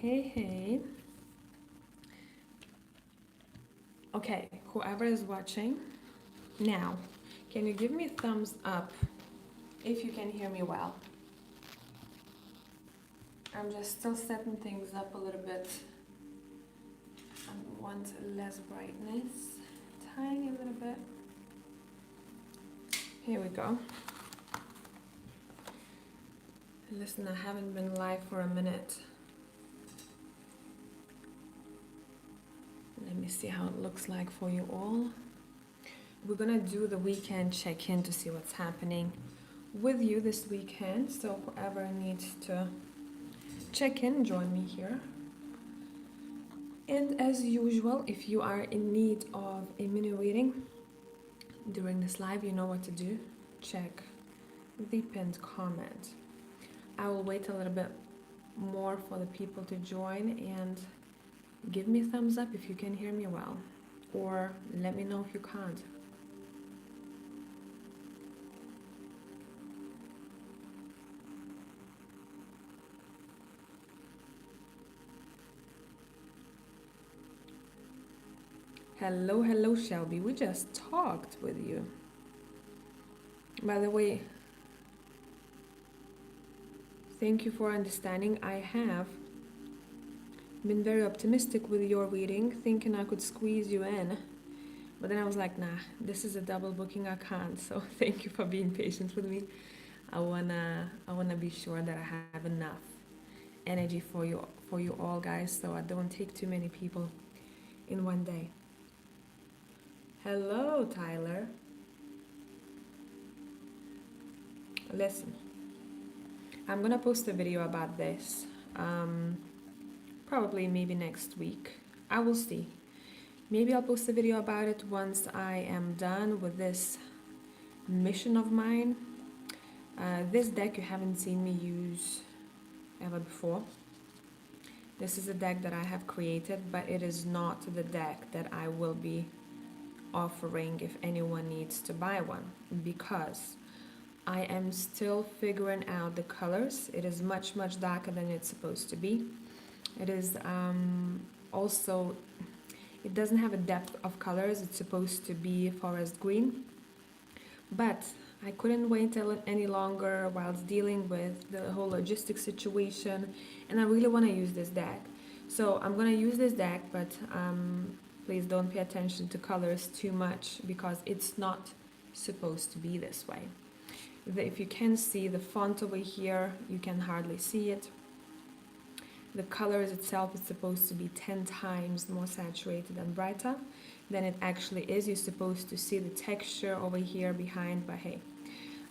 Hey. Okay, whoever is watching now, can you give me a thumbs up if you can hear me well? I'm just still setting things up a little bit. I want less brightness, tiny little bit. Here we go. Listen, I haven't been live for a minute. Let me see how it looks like for you all. We're gonna do the weekend check-in to see what's happening with you this weekend. So whoever needs to check in, join me here. And as usual, if you are in need of a mini reading during this live, you know what to do. Check the pinned comment. I will wait a little bit more for the people to join, and give me a thumbs up if you can hear me well, or let me know if you can't. Hello, Shelby. We just talked with you. By the way, thank you for understanding. I have been very optimistic with your reading, thinking I could squeeze you in. But then I was like, nah, this is a double booking, I can't. So thank you for being patient with me. I wanna be sure that I have enough energy for you all, guys, so I don't take too many people in one day. Hello, Tyler. Listen, I'm gonna post a video about this, probably maybe next week. I will see. Maybe I'll post a video about it once I am done with this mission of mine. This deck you haven't seen me use ever before. This is a deck that I have created, but it is not the deck that I will be offering if anyone needs to buy one, because I am still figuring out the colors. It is much darker than it's supposed to be. It is also, it doesn't have a depth of colors. It's supposed to be forest green, but I couldn't wait any longer whilst dealing with the whole logistics situation, and I really want to use this deck. So I'm gonna use this deck, but please don't pay attention to colors too much, because it's not supposed to be this way. If you can see the font over here, you can hardly see it. The colors itself is supposed to be 10 times more saturated and brighter than it actually is. You're supposed to see the texture over here behind, but hey,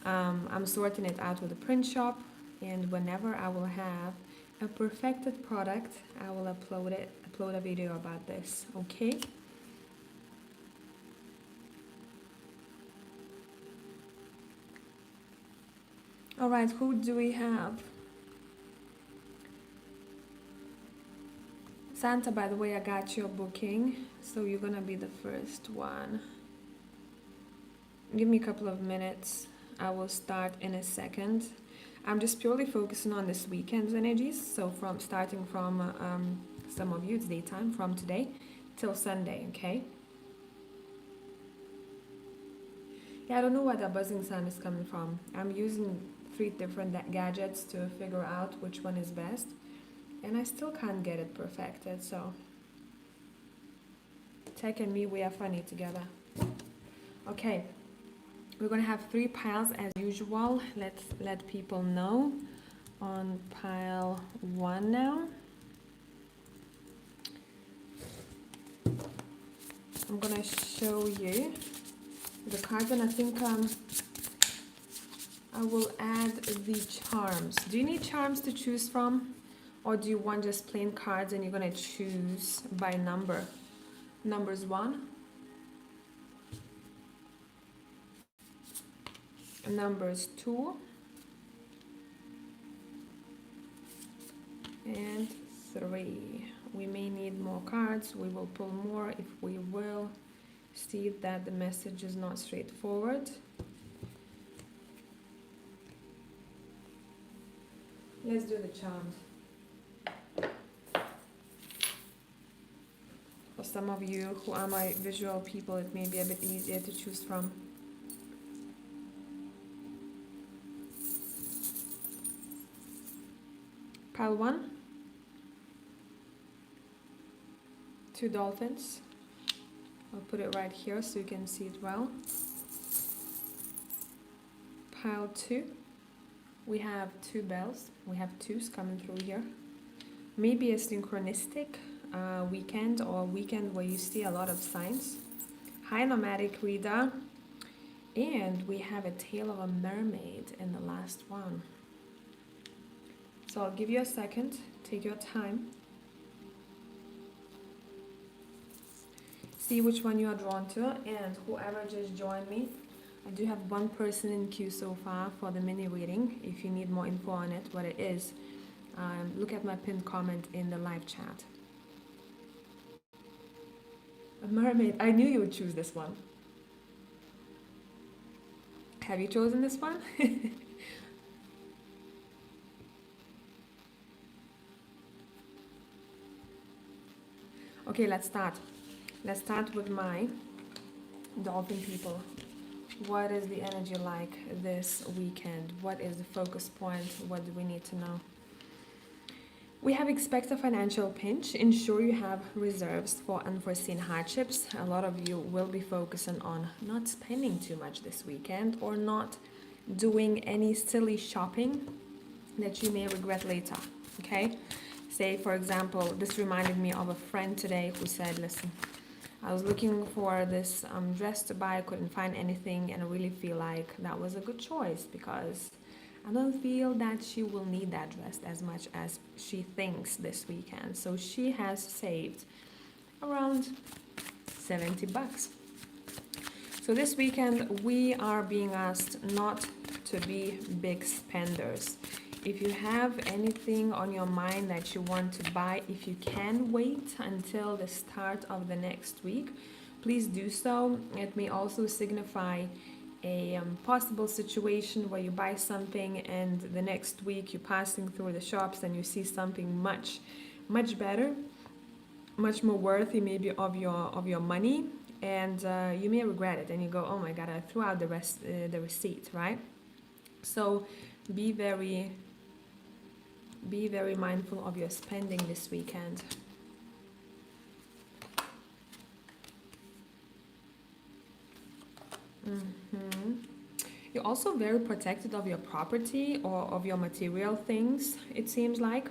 I'm sorting it out with the print shop, and whenever I will have a perfected product, I will upload a video about this, okay? All right, who do we have? Santa, by the way, I got your booking, so you're gonna be the first one. Give me a couple of minutes. I will start in a second. I'm just purely focusing on this weekend's energies, so starting from some of you, it's daytime, from today till Sunday, okay? Yeah, I don't know where the buzzing sound is coming from. I'm using 3 different gadgets to figure out which one is best, and I still can't get it perfected, so Tech and me, we are funny together. Okay, we're gonna have 3 piles as usual. Let's let people know. On pile 1 now. I'm gonna show you the cards, and I think I will add the charms. Do you need charms to choose from, or do you want just plain cards and you're gonna choose by number? Numbers 1, numbers 2, and 3. We may need more cards. We will pull more if we will see that the message is not straightforward. Let's do the charms. some of you who are my visual people, it may be a bit easier to choose from. Pile 1, 2 dolphins. I'll put it right here so you can see it well. Pile 2, we have 2 bells. We have 2s coming through here. Maybe a synchronistic weekend or weekend where you see a lot of signs. High nomadic reader. And we have a tale of a mermaid in the last one. So I'll give you a second. Take your time. See which one you are drawn to, and whoever just joined me, I do have one person in queue so far for the mini reading. If you need more info on it, what it is, look at my pinned comment in the live chat. A mermaid. I knew you would choose this one. Have you chosen this one? Okay, let's start. Let's start with my dolphin people. What is the energy like this weekend? What is the focus point? What do we need to know? We have expect a financial pinch. Ensure you have reserves for unforeseen hardships. A lot of you will be focusing on not spending too much this weekend or not doing any silly shopping that you may regret later, okay? Say, for example, this reminded me of a friend today who said, listen, I was looking for this dress to buy, I couldn't find anything, and I really feel like that was a good choice because I don't feel that she will need that dress as much as she thinks this weekend. So she has saved around 70 bucks. So this weekend we are being asked not to be big spenders. If you have anything on your mind that you want to buy, if you can wait until the start of the next week, please do so. It may also signify a possible situation where you buy something and the next week you're passing through the shops and you see something much better, much more worthy maybe of your money, and you may regret it and you go, oh my god, I threw out the receipt, right? So be very mindful of your spending this weekend. You're also very protected of your property or of your material things, it seems like.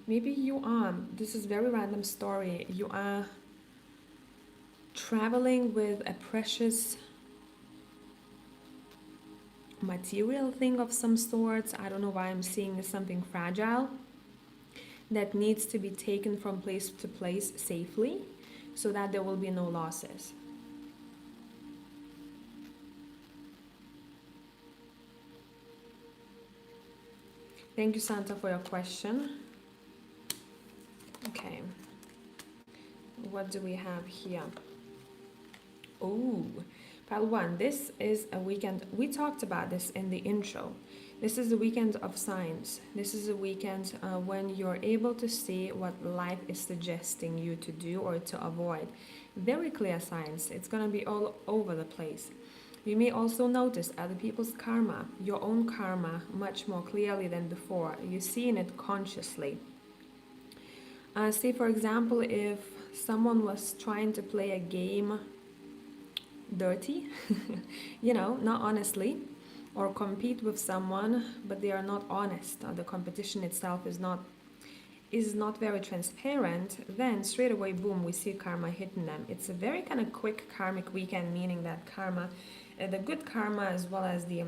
Maybe you are, this is very random story, you are traveling with a precious material thing of some sort. I don't know why I'm seeing something fragile that needs to be taken from place to place safely so that there will be no losses. Thank you, Santa, for your question. Okay, what do we have here? Oh, pile 1, this is a weekend. We talked about this in the intro. This is a weekend of signs. This is a weekend when you're able to see what life is suggesting you to do or to avoid. Very clear signs. It's going to be all over the place. You may also notice other people's karma, your own karma, much more clearly than before. You're seeing it consciously. Say, for example, if someone was trying to play a game dirty, you know, not honestly, or compete with someone, but they are not honest, or the competition itself is not very transparent, then straight away, boom, we see karma hitting them. It's a very kind of quick karmic weekend, meaning that karma, the good karma as well as the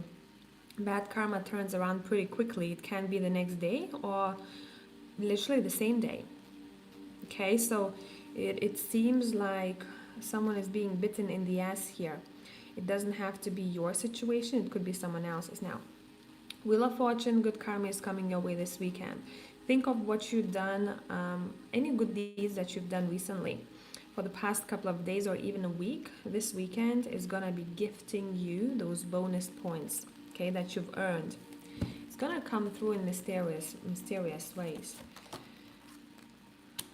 bad karma turns around pretty quickly. It can be the next day or literally the same day. Okay, so it seems like someone is being bitten in the ass here. It doesn't have to be your situation, it could be someone else's. Now, Wheel of Fortune, good karma is coming your way this weekend. Think of what you've done, any good deeds that you've done recently for the past couple of days or even a week. This weekend is gonna be gifting you those bonus points, okay, that you've earned. It's gonna come through in mysterious ways.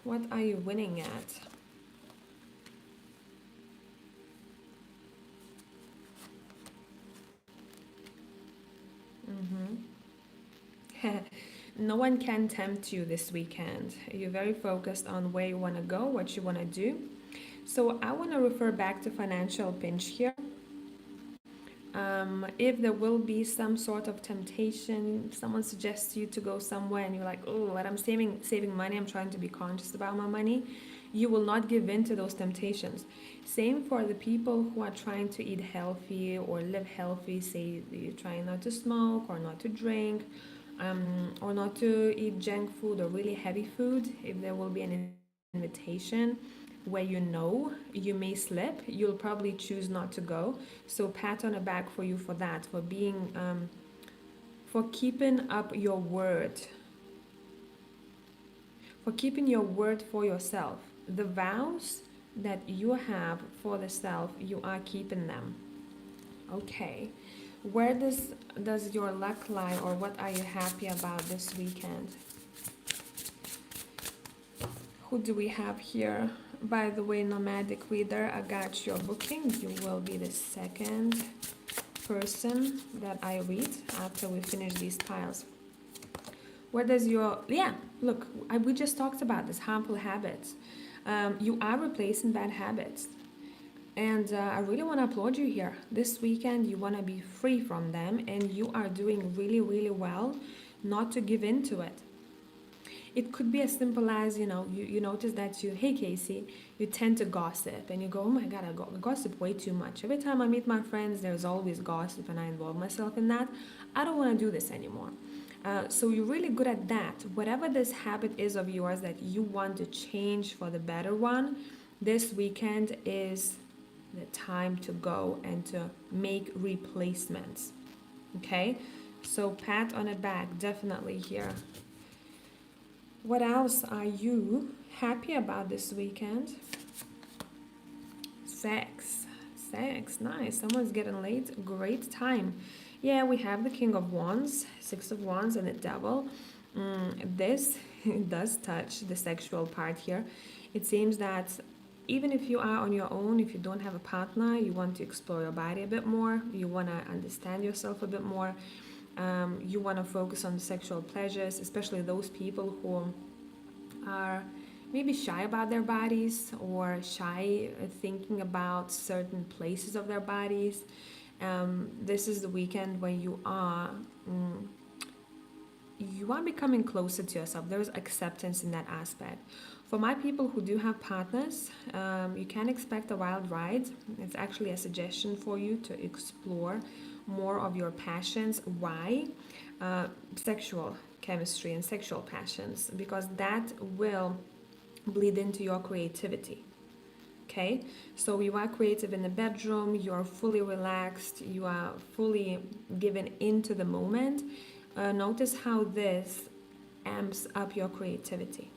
What are you winning at? No one can tempt you this weekend. You're very focused on where you want to go, what you want to do. So I want to refer back to financial pinch here. If there will be some sort of temptation, someone suggests you to go somewhere and you're like, oh, but I'm saving money, I'm trying to be conscious about my money, you will not give in to those temptations. Same for the people who are trying to eat healthy or live healthy, say you're trying not to smoke or not to drink, or not to eat junk food or really heavy food. If there will be an invitation where you know you may slip, you'll probably choose not to go. So pat on the back for you for that, for being, for keeping up your word, for keeping your word for yourself. The vows that you have for the self, you are keeping them. Okay, where does your luck lie, or what are you happy about this weekend? Who do we have here? By the way, nomadic reader, I got your booking. You will be the second person that I read after we finish these piles. Where does your, yeah, look, we just talked about this, harmful habits. You are replacing bad habits. And I really want to applaud you here. This weekend, you want to be free from them, and you are doing really, really well not to give in to it. It could be as simple as, you notice that hey Casey, you tend to gossip and you go, oh my God, I gossip way too much. Every time I meet my friends, there's always gossip and I involve myself in that. I don't want to do this anymore. So you're really good at that. Whatever this habit is of yours that you want to change for the better one, this weekend is the time to go and to make replacements. Okay? So pat on the back, definitely here. What else are you happy about this weekend? Sex. Sex, nice. Someone's getting late. Great time. Yeah, we have the King of Wands, Six of Wands, and the Devil. This does touch the sexual part here. It seems that even if you are on your own, if you don't have a partner, you want to explore your body a bit more. You want to understand yourself a bit more. You want to focus on sexual pleasures, especially those people who are maybe shy about their bodies or shy thinking about certain places of their bodies. This is the weekend when you are becoming closer to yourself. There's acceptance in that aspect. For my people who do have partners, you can expect a wild ride. It's actually a suggestion for you to explore more of your passions. Why? Sexual chemistry and sexual passions, because that will bleed into your creativity. Okay, so you are creative in the bedroom, you are fully relaxed, you are fully given into the moment. Notice how this amps up your creativity.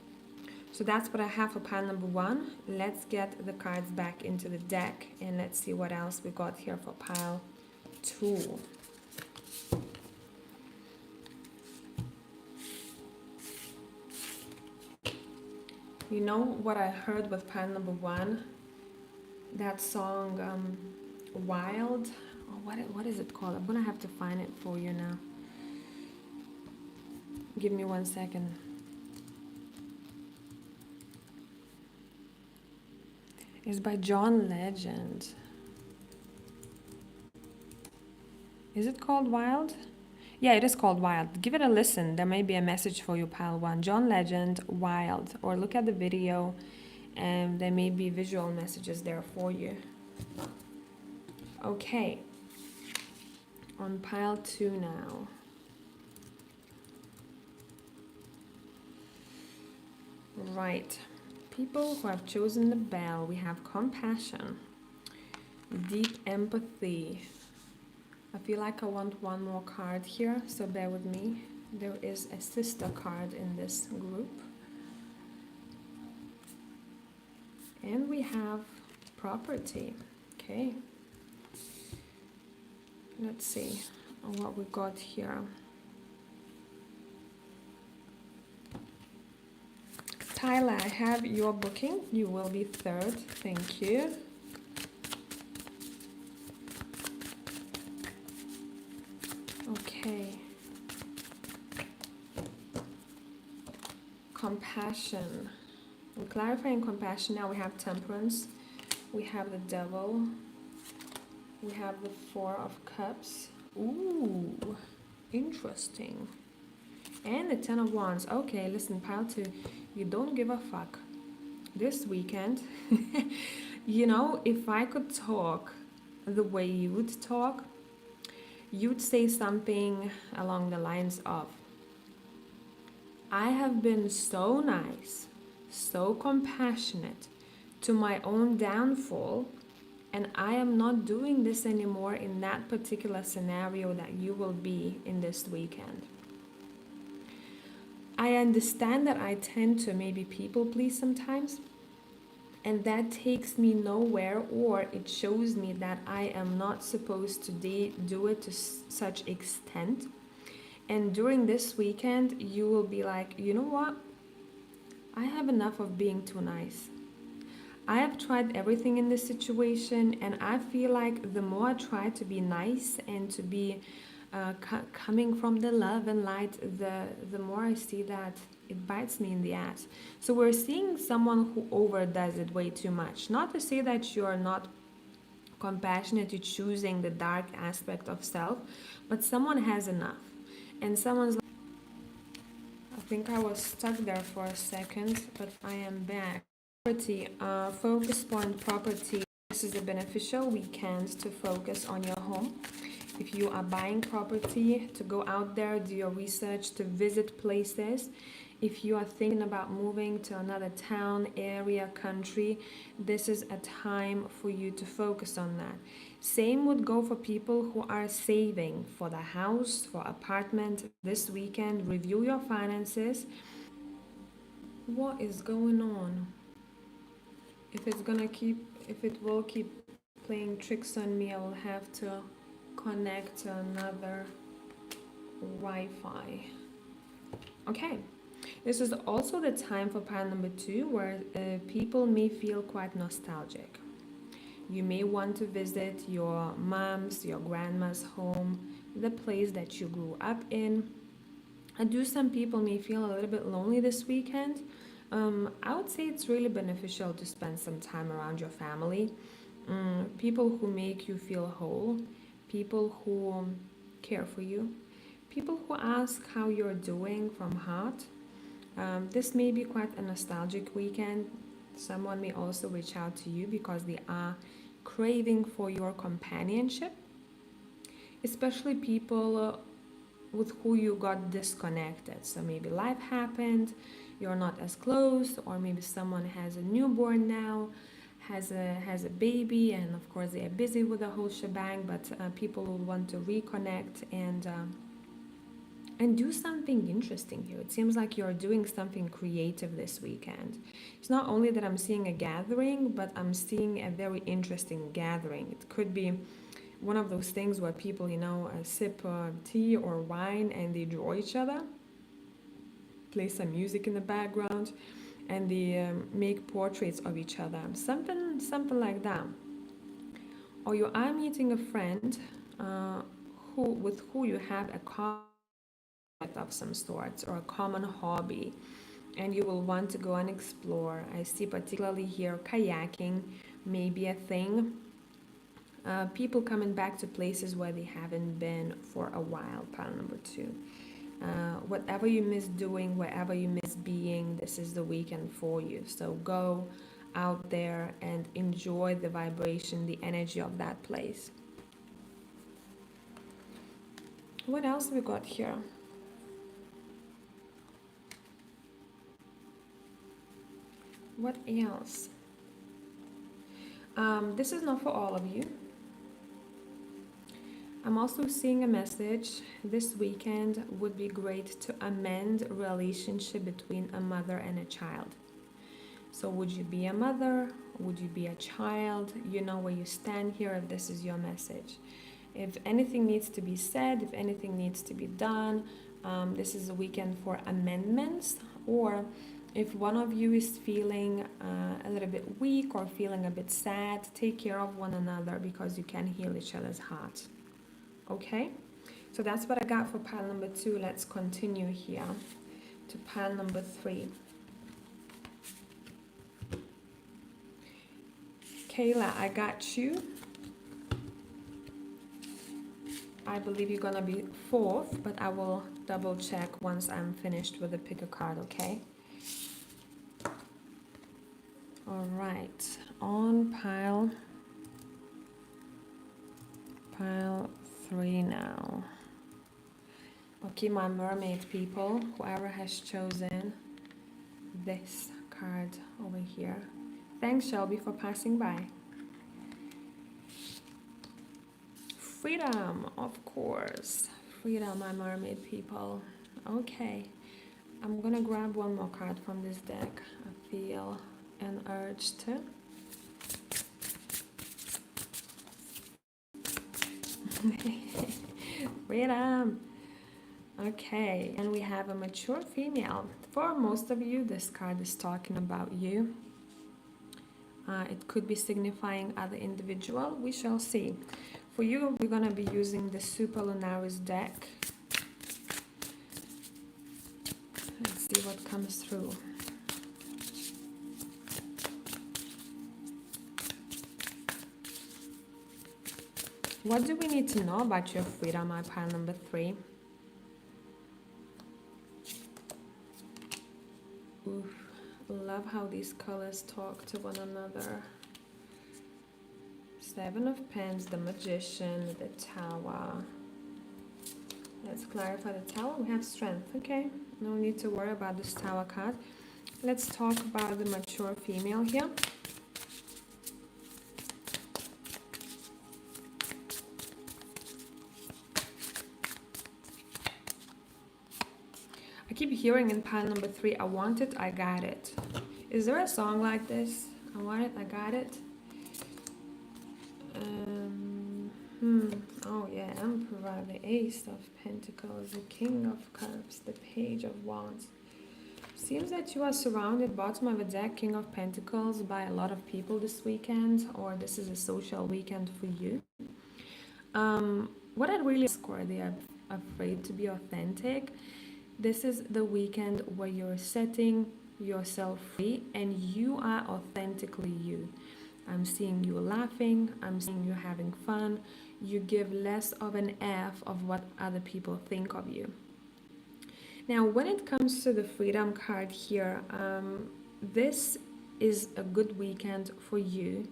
So that's what I have for pile number 1. Let's get the cards back into the deck and let's see what else we got here for pile 2. You know what I heard with pile number 1? That song, Wild. Oh, what is it called? I'm gonna have to find it for you now. Give me 1 second. It's by John Legend. Is it called Wild? Yeah, it is called Wild. Give it a listen. There may be a message for you, pile 1. John Legend, Wild. Or look at the video and there may be visual messages there for you. Okay. On pile 2 now. Right. People who have chosen the bell, we have compassion, deep empathy. I feel like I want one more card here, so bear with me. There is a sister card in this group. And we have property. Okay. Let's see what we got here. Tyler, I have your booking. You will be third. Thank you. Okay. Compassion. We're clarifying compassion. Now we have temperance. We have the devil. We have the Four of Cups. Ooh, interesting. And the Ten of Wands. Okay, listen, pile two. You don't give a fuck. This weekend, if I could talk the way you would talk, you'd say something along the lines of, I have been so nice, so compassionate to my own downfall, and I am not doing this anymore in that particular scenario that you will be in this weekend. I understand that I tend to maybe people please sometimes, and that takes me nowhere, or it shows me that I am not supposed to do it to such extent. And during this weekend, you will be like, you know what? I have enough of being too nice. I have tried everything in this situation, and I feel like the more I try to be nice and to be coming from the love and light, the more I see that it bites me in the ass. So we're seeing someone who overdoes it way too much. Not to say that you are not compassionate to choosing the dark aspect of self, but someone has enough. And someone's like, I think I was stuck there for a second, but I am back. Property, focus point property. This is a beneficial weekend to focus on your home. If you are buying property, to go out there, do your research, to visit places. If you are thinking about moving to another town, area, country, this is a time for you to focus on that. Same would go for people who are saving for the house, for apartment this weekend. Review your finances. What is going on? If it will keep playing tricks on me, I will have to connect to another Wi-Fi. Okay, this is also the time for pile number 2, where people may feel quite nostalgic. You may want to visit your mom's, your grandma's home, the place that you grew up in. And some people may feel a little bit lonely this weekend. I would say it's really beneficial to spend some time around your family. People who make you feel whole, people who care for you, people who ask how you're doing from heart. This may be quite a nostalgic weekend. Someone may also reach out to you because they are craving for your companionship, especially people with who you got disconnected. So maybe life happened, you're not as close, or maybe someone has a newborn now, has a baby, and of course they are busy with the whole shebang. But people will want to reconnect and do something interesting here. It seems like you're doing something creative this weekend. It's not only that I'm seeing a gathering, but I'm seeing a very interesting gathering. It could be one of those things where people, sip tea or wine and they draw each other, play some music in the background, and they make portraits of each other. Something like that. Or you are meeting a friend with who you have a common of some sorts, or a common hobby, and you will want to go and explore. I see particularly here kayaking may be a thing. People coming back to places where they haven't been for a while, pile number 2. Whatever you miss doing, wherever you miss being, this is the weekend for you. So go out there and enjoy the vibration, the energy of that place. What else we got here? What else? This is not for all of you. I'm also seeing a message. This weekend would be great to amend a relationship between a mother and a child. So would you be a mother? Would you be a child? You know where you stand here if this is your message. If anything needs to be said, if anything needs to be done, this is a weekend for amendments. Or If one of you is feeling a little bit weak or feeling a bit sad, take care of one another because you can heal each other's heart. Okay? So that's what I got for pile number 2. Let's continue here to pile number 3. Kayla, I got you. I believe you're gonna be 4th, but I will double check once I'm finished with the pick a card, okay? All right, on pile 3 now. Okay, my mermaid people, whoever has chosen this card over here. Thanks, Shelby, for passing by. Freedom, of course. Freedom, my mermaid people. Okay, I'm gonna grab one more card from this deck. I feel an urge to. Freedom. Okay, and we have a mature female. For most of you, this card is talking about you. It could be signifying other individual. We shall see. For you, we're going to be using the Super Lunaris deck. Let's see what comes through. What do we need to know about your freedom, my pile number 3? Oof, love how these colors talk to one another. 7 of Pens, the Magician, the Tower. Let's clarify the Tower. We have Strength, okay? No need to worry about this Tower card. Let's talk about the mature female here. I keep hearing in pile number 3, I want it, I got it. Is there a song like this? I want it, I got it. Oh yeah, Emperor, the Ace of Pentacles, the King of Cups, the Page of Wands. Seems that you are surrounded, bottom of the deck, King of Pentacles, by a lot of people this weekend, or this is a social weekend for you. What I really score, they are afraid to be authentic. This is the weekend where you're setting yourself free and you are authentically you. I'm seeing you laughing, I'm seeing you having fun. You give less of an F of what other people think of you. Now, when it comes to the freedom card here, this is a good weekend for you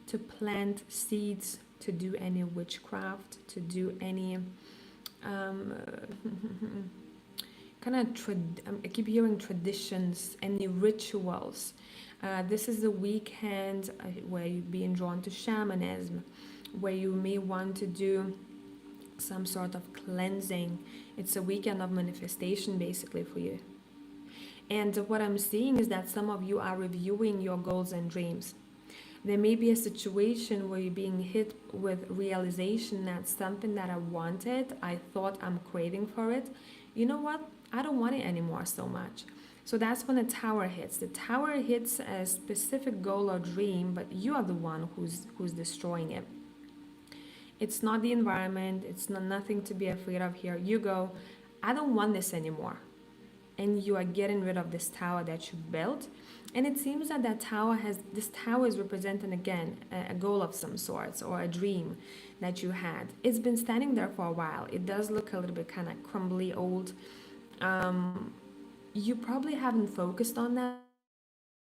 to plant seeds, to do any witchcraft, to do any I keep hearing traditions, any rituals. This is a weekend where you're being drawn to shamanism, where you may want to do some sort of cleansing. It's a weekend of manifestation basically for you. And what I'm seeing is that some of you are reviewing your goals and dreams. There may be a situation where you're being hit with realization that something that I wanted, I thought I'm craving for it. You know what? I don't want it anymore so much. So that's when the Tower hits. The Tower hits a specific goal or dream, but you are the one who's destroying it. It's not the environment. It's nothing to be afraid of here. You go, I don't want this anymore. And you are getting rid of this tower that you built. And it seems that this tower is representing again a goal of some sorts or a dream that you had. It's been standing there for a while. It does look a little bit kind of crumbly, old. You probably haven't focused on that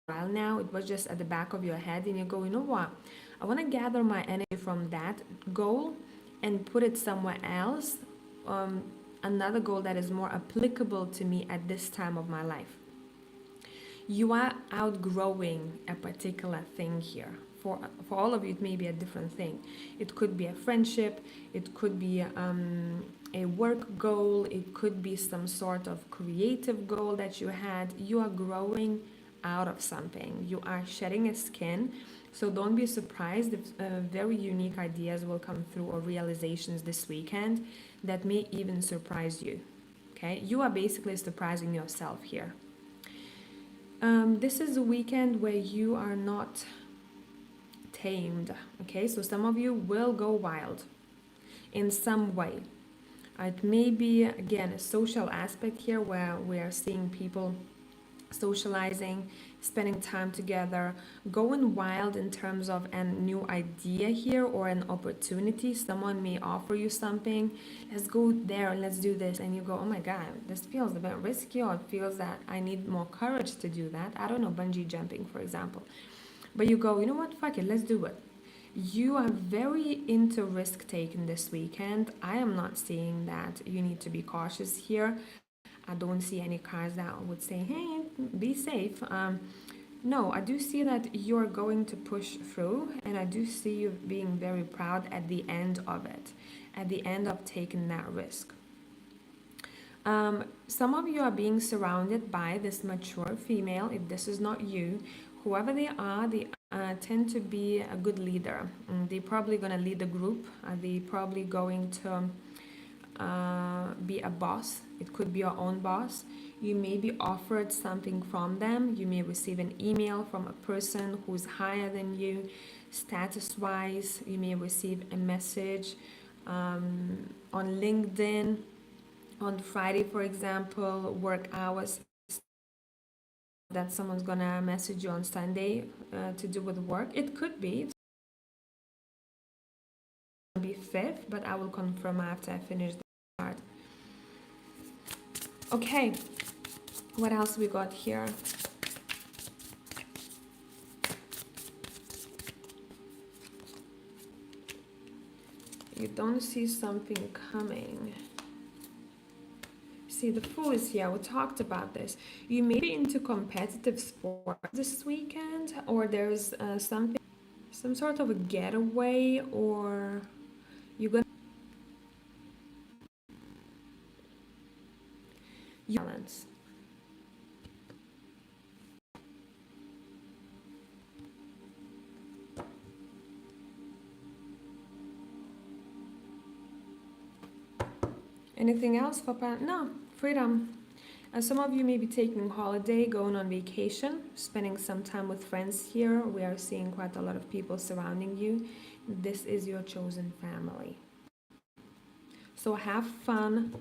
a while now. It was just at the back of your head and you go, you know what? I want to gather my energy from that goal and put it somewhere else. Another goal that is more applicable to me at this time of my life. You are outgrowing a particular thing here. For all of you, it may be a different thing. It could be a friendship, it could be a work goal, it could be some sort of creative goal that you had. You are growing out of something. You are shedding a skin. So don't be surprised if very unique ideas will come through or realizations this weekend that may even surprise you. Okay, you are basically surprising yourself here. This is a weekend where you are not tamed. Okay, so some of you will go wild in some way. It may be again a social aspect here where we are seeing people socializing, spending time together, going wild in terms of a new idea here or an opportunity. Someone may offer you something, let's go there, let's do this, and you go, oh my god, this feels a bit risky, or it feels that I need more courage to do that. I don't know, bungee jumping, for example. But you go, you know what, fuck it, let's do it. You are very into risk taking this weekend. I am not seeing that you need to be cautious here. I don't see any cards that would say, hey, be safe. No, I do see that you're going to push through, and I do see you being very proud at the end of it, at the end of taking that risk. Some of you are being surrounded by this mature female. If this is not you, whoever they tend to be a good leader. They're probably going to lead the group. They're probably going to be a boss. It could be your own boss. You may be offered something from them. You may receive an email from a person who's higher than you, status wise. You may receive a message on LinkedIn on Friday, for example, work hours, that someone's gonna message you on Sunday to do with work. It could be 5th, but I will confirm after I finish the card. Okay, what else we got here? You don't see something coming. See, the Fool is here. We talked about this. You may be into competitive sport this weekend, or there's some sort of a getaway, or you're gonna balance. Anything else for no freedom? And some of you may be taking holiday, going on vacation, spending some time with friends here. We are seeing quite a lot of people surrounding you. This is your chosen family. So have fun.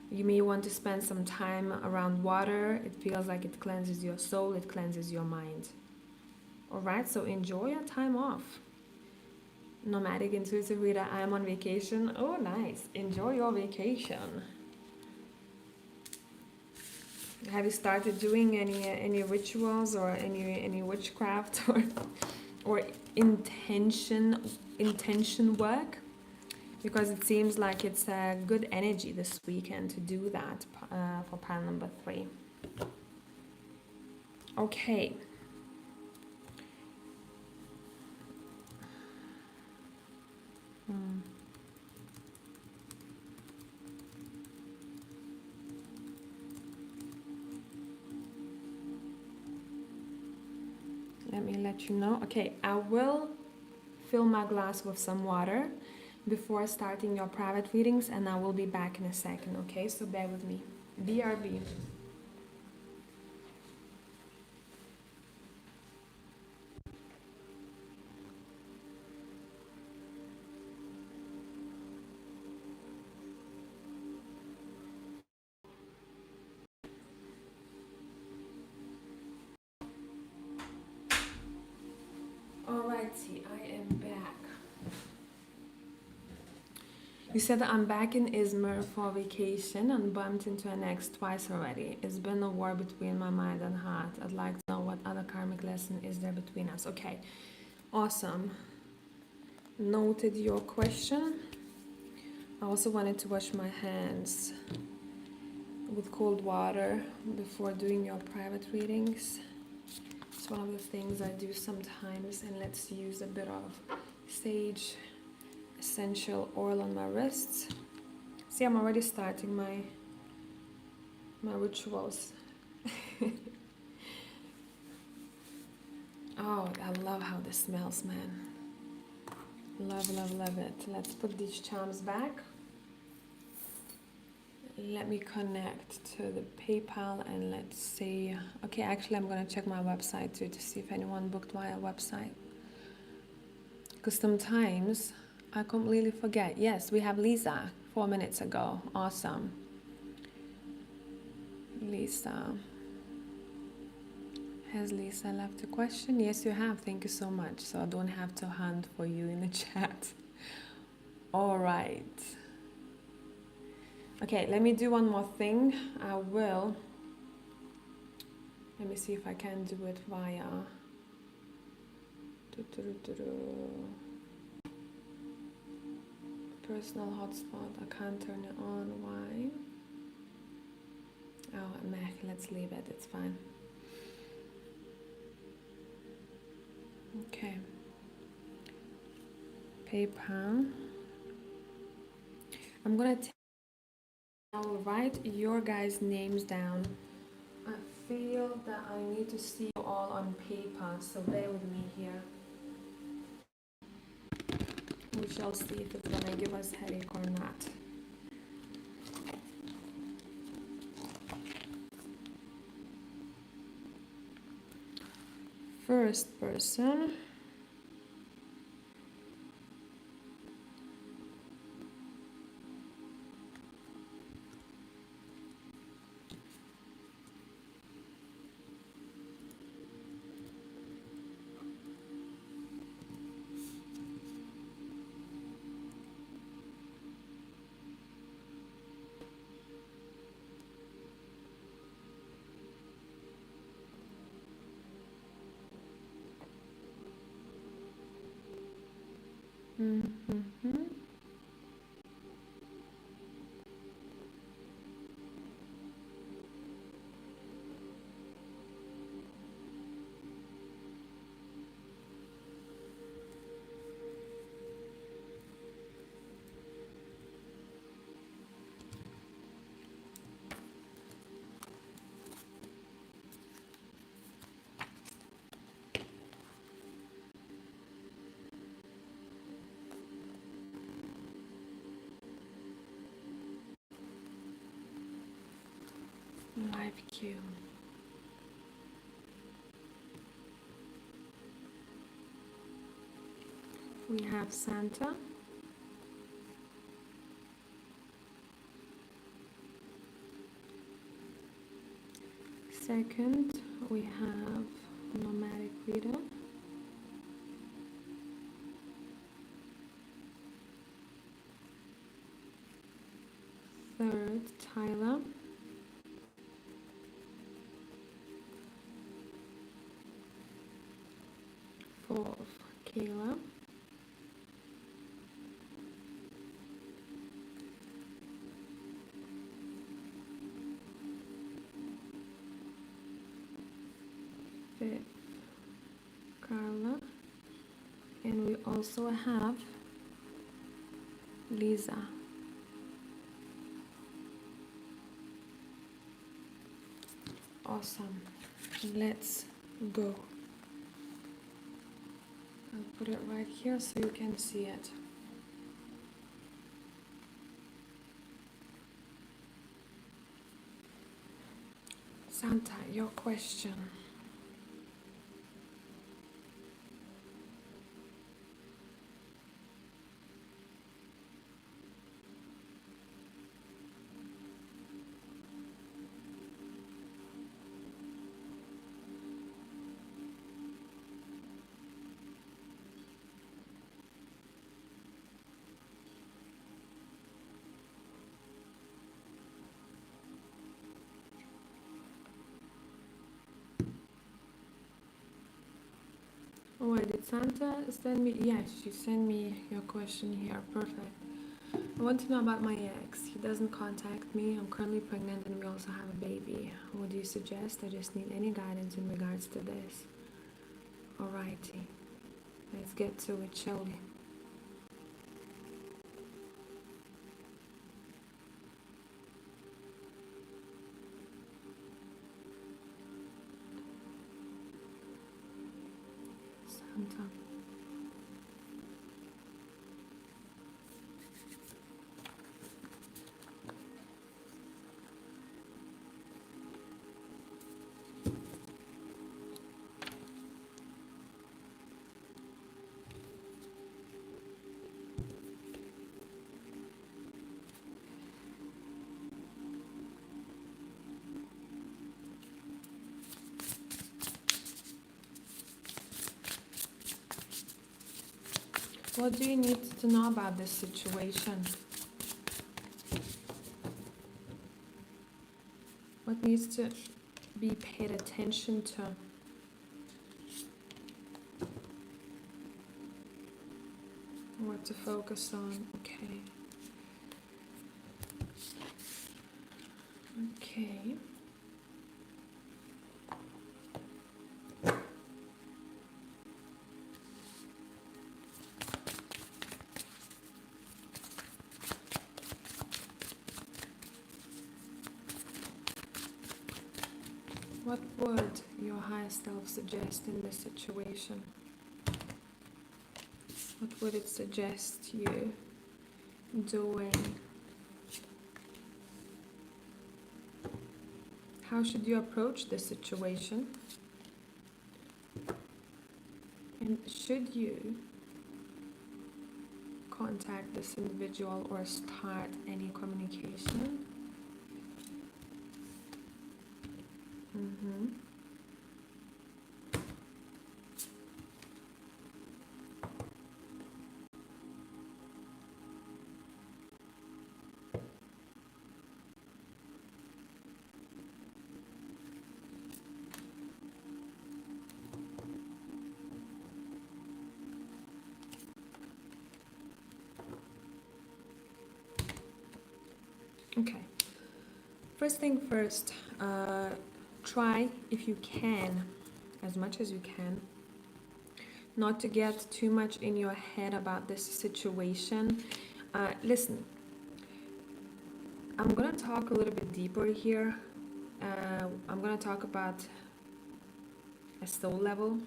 You may want to spend some time around water. It feels like it cleanses your soul, it cleanses your mind. Alright, so enjoy your time off. Nomadic intuitive reader, I am on vacation. Oh, nice. Enjoy your vacation. Have you started doing any rituals or any witchcraft or intention work? Because it seems like it's a good energy this weekend to do that for pile number 3. Okay. Let me let you know. Okay, I will fill my glass with some water before starting your private readings, and I will be back in a second, okay? So bear with me. BRB. Alrighty, I am back. You said I'm back in Izmir for vacation and bumped into an ex twice already. It's been a war between my mind and heart. I'd like to know what other karmic lesson is there between us. Okay, awesome. Noted your question. I also wanted to wash my hands with cold water before doing your private readings. It's one of the things I do sometimes, and let's use a bit of sage essential oil on my wrists. See, I'm already starting my rituals. Oh, I love how this smells, man. Love, love, love it. Let's put these charms back. Let me connect to the PayPal and let's see. Okay, actually, I'm gonna check my website too to see if anyone booked via website. Because sometimes I completely forget. Yes, we have Lisa 4 minutes ago. Awesome. Lisa. Has Lisa left a question? Yes, you have. Thank you so much. So I don't have to hunt for you in the chat. All right. Okay, let me do one more thing. I will. Let me see if I can do it via. Personal hotspot. I can't turn it on. Why? Oh, meh. Let's leave it. It's fine. Okay. PayPal. I'm gonna. I'll write your guys' names down. I feel that I need to see you all on paper, so bear with me here. We shall see if it's gonna give us headache or not. First person. Mm-hmm. Live queue. We have Santa. Second, we have Nomadic Reader. Third, Tyler. Fourth, Kayla. Fifth, Carla. And we also have Lisa. Awesome. Let's go. I'll put it right here so you can see it. Santa, your question. Oh, did Santa send me? Yes, she sent me your question here. Perfect. I want to know about my ex. He doesn't contact me. I'm currently pregnant and we also have a baby. What do you suggest? I just need any guidance in regards to this. Alrighty. Let's get to it, shall we? Santa. What do you need to know about this situation? What needs to be paid attention to? What to focus on? Okay. Okay. What would your higher self suggest in this situation? What would it suggest you doing? How should you approach this situation? And should you contact this individual or start any communication? Okay. First thing first, try, if you can, as much as you can, not to get too much in your head about this situation. Listen, I'm going to talk a little bit deeper here. I'm going to talk about a soul level.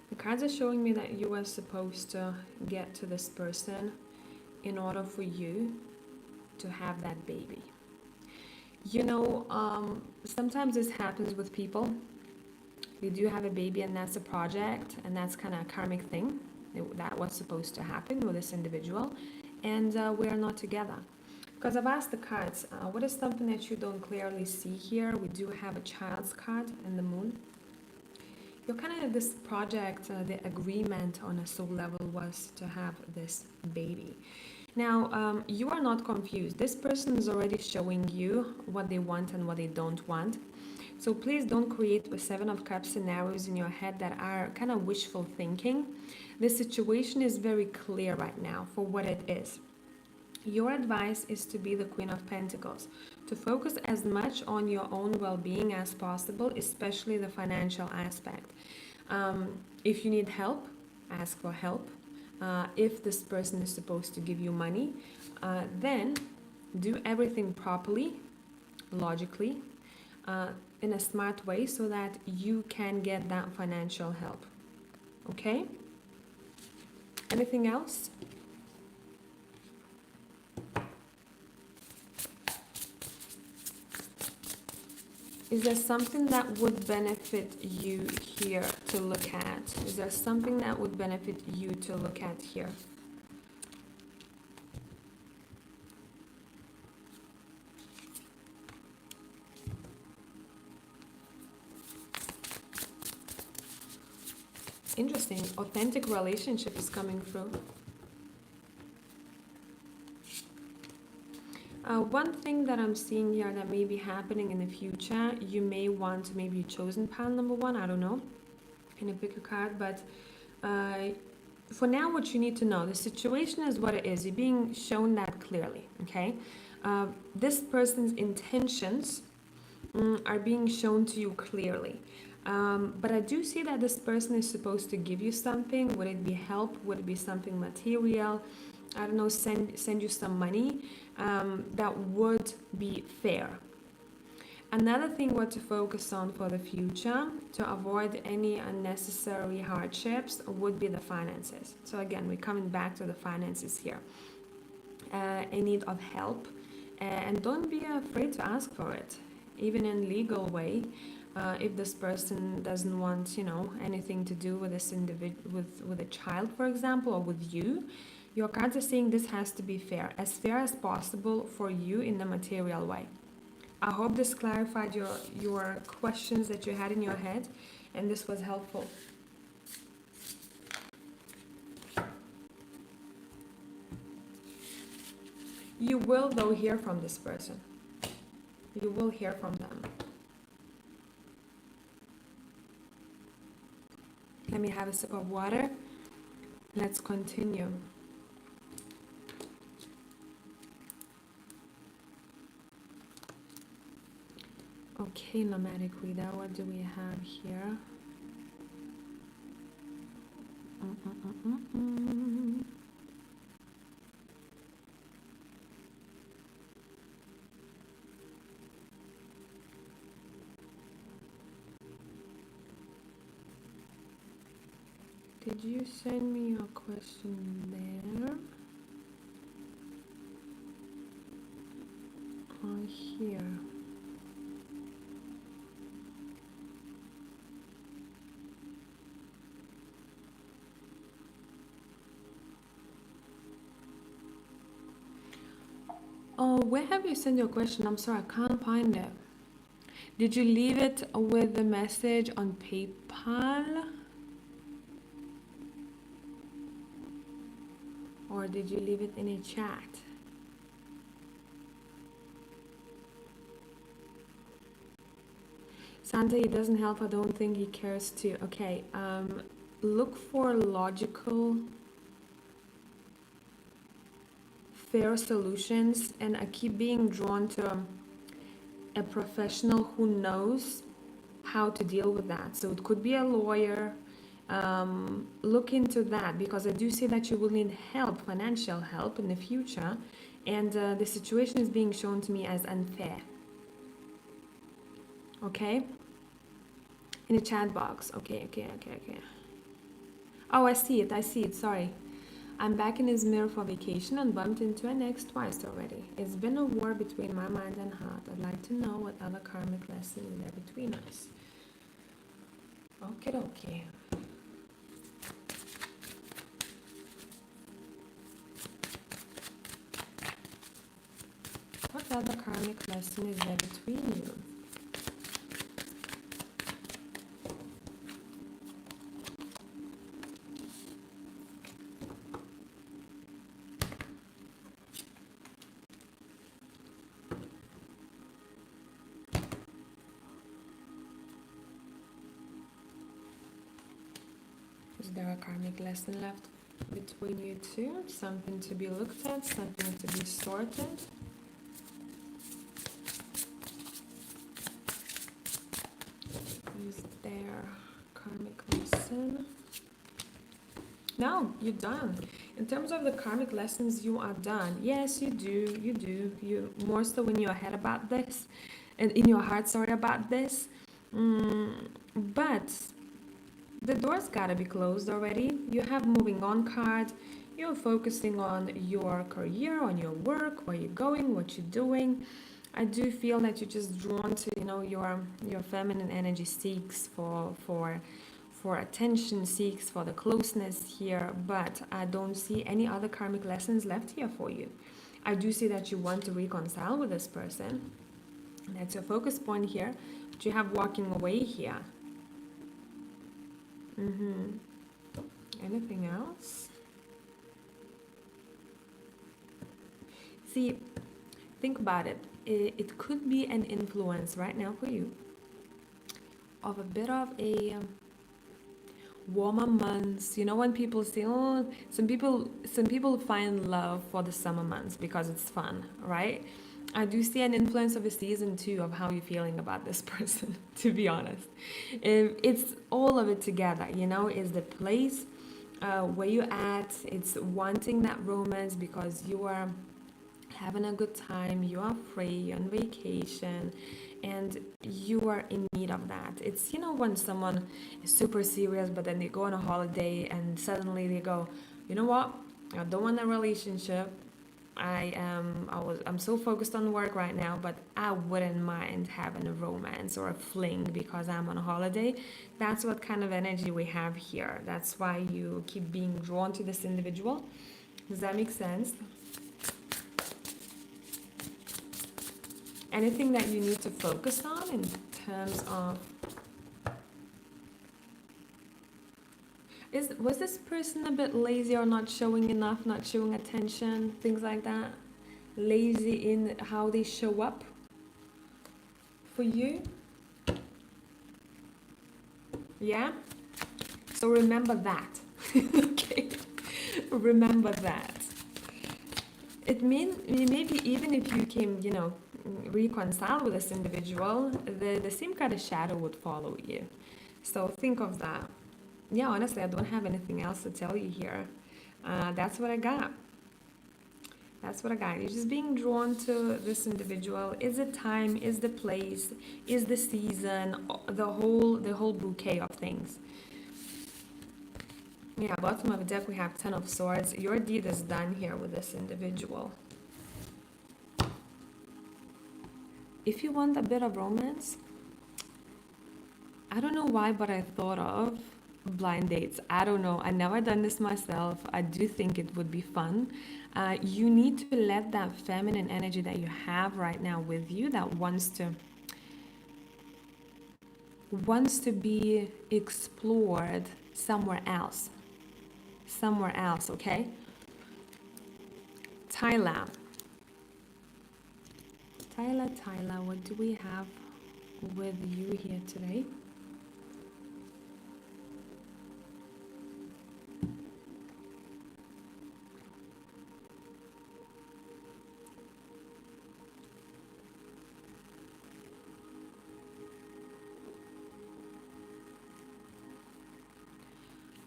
The cards are showing me that you are supposed to get to this person in order for you to have that baby. You know, sometimes this happens with people. They do have a baby and that's a project, and that's kind of a karmic thing. That was supposed to happen with this individual, and we are not together. Because I've asked the cards, what is something that you don't clearly see here? We do have a child's card and the moon. You're kind of this project, the agreement on a soul level was to have this baby. Now, you are not confused. This person is already showing you what they want and what they don't want. So please don't create the Seven of Cups scenarios in your head that are kind of wishful thinking. The situation is very clear right now for what it is. Your advice is to be the Queen of Pentacles, to focus as much on your own well-being as possible, especially the financial aspect. If you need help, ask for help. If this person is supposed to give you money, then do everything properly, logically, in a smart way so that you can get that financial help. Okay? Anything else? Is there something that would benefit you here to look at? Is there something that would benefit you to look at here? Interesting. Authentic relationship is coming through. One thing that I'm seeing here that may be happening in the future, you may want to maybe chosen pile number one, I don't know, in a pick a card, but for now what you need to know, the situation is what it is. You're being shown that clearly, okay? This person's intentions are being shown to you clearly. But I do see that this person is supposed to give you something. Would it be help? Would it be something material? I don't know, send you some money that would be fair. Another thing what to focus on for the future to avoid any unnecessary hardships would be the finances. So again, we're coming back to the finances here. In need of help, and don't be afraid to ask for it, even in legal way. If this person doesn't want, you know, anything to do with this individual, with a child, for example, or with you, your cards are saying this has to be fair as possible for you in the material way. I hope this clarified your questions that you had in your head, and this was helpful. You will though hear from this person. You will hear from them. Let me have a sip of water. Let's continue. Okay, nomadic reader, what do we have here? Did you send me your question there? Or here? Oh, where have you sent your question? I'm sorry, I can't find it. Did you leave it with the message on PayPal? Or did you leave it in a chat? Santa, it doesn't help. I don't think he cares to. Okay, look for logical, fair solutions, and I keep being drawn to a professional who knows how to deal with that. So it could be a lawyer. Look into that, because I do see that you will need help, financial help in the future, and the situation is being shown to me as unfair. Okay, in the chat box. Okay. Oh, I see it, sorry. I'm back in Izmir for vacation and bumped into an ex twice already. It's been a war between my mind and heart. I'd like to know what other karmic lesson is there between us. Okay. What other karmic lesson is there between you? Is there a karmic lesson left between you two? Something to be looked at, something to be sorted? Is there karmic lesson? No, you're done. In terms of the karmic lessons, you are done. Yes, you do. You more so when you're ahead about this, and in your heart, sorry about this. But the door's gotta be closed already. You have moving on card. You're focusing on your career, on your work, where you're going, what you're doing. I do feel that you're just drawn to, your feminine energy seeks for attention, seeks for the closeness here, but I don't see any other karmic lessons left here for you. I do see that you want to reconcile with this person. That's your focus point here, but you have walking away here. Anything else? See, think about it. It could be an influence right now for you of a bit of a warmer months. You know, when people say, oh, some people find love for the summer months because it's fun, right? I do see an influence of a season 2 of how you're feeling about this person, to be honest. It's all of it together, is the place where you're at. It's wanting that romance because you are having a good time, you are free, you're on vacation, and you are in need of that. It's, when someone is super serious, but then they go on a holiday and suddenly they go, you know what, I don't want a relationship. I'm so focused on work right now, but I wouldn't mind having a romance or a fling because I'm on a holiday. That's what kind of energy we have here. That's why you keep being drawn to this individual. Does that make sense? Anything that you need to focus on in terms of... Was this person a bit lazy or not showing enough, not showing attention, things like that? lazy in how they show up for you. Yeah? So remember that. Okay? Remember that. It means maybe even if you can, reconcile with this individual, the same kind of shadow would follow you. So think of that. Yeah, honestly, I don't have anything else to tell you here. That's what I got. That's what I got. You're just being drawn to this individual. Is the time? Is the place? Is the season? The whole bouquet of things. Yeah, bottom of the deck we have Ten of Swords. Your deed is done here with this individual. If you want a bit of romance, I don't know why, but I thought of blind dates. I don't know. I never done this myself. I do think it would be fun. You need to let that feminine energy that you have right now with you, that wants to be explored somewhere else. Somewhere else, okay? Tyler, what do we have with you here today?